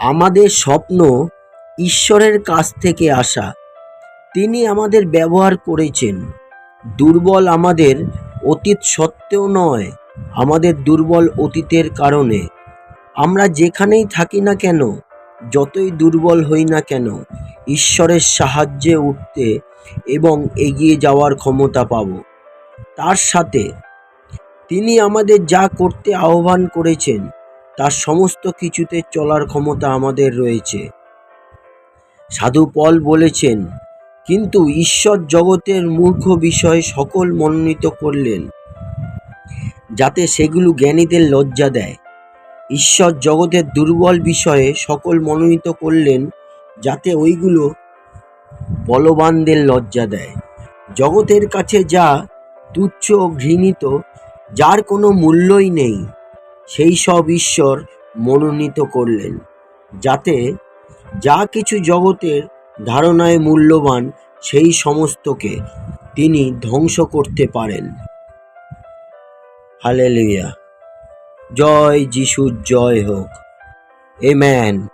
আমাদের স্বপ্ন ঈশ্বরের কাছ থেকে আসা। তিনি আমাদের ব্যবহার করেছেন। দুর্বল আমাদের অতীত সত্ত্বেও নয়, আমাদের দুর্বল অতীতের কারণে। আমরা যেখানেই থাকি না কেন, যতই দুর্বল হই না কেন, ঈশ্বরের সাহায্যে উঠতে এবং এগিয়ে যাওয়ার ক্ষমতা পাব। তার সাথে তিনি আমাদের যা করতে আহ্বান করেছেন তার সমস্ত কিছুতে চলার ক্ষমতা আমাদের রয়েছে। সাধু পল বলেছেন, কিন্তু ঈশ্বর জগতের মূর্খ বিষয় সকল মনোনীত করলেন, যাতে সেগুলো জ্ঞানীদের লজ্জা দেয়। ঈশ্বর জগতের দুর্বল বিষয়ে সকল মনোনীত করলেন, যাতে ওইগুলো বলবানদের লজ্জা দেয়। জগতের কাছে যা তুচ্ছ ও ঘৃণিত, যার কোনো মূল্যই নেই, সেই সব ঈশ্বর মনোনীত করলেন, যাতে যা কিছু জগতের ধারণায় মূল্যবান, সেই সমস্তকে তিনি ধ্বংস করতে পারেন। হালেলুয়া। জয় যিশুর জয় হোক। আমেন।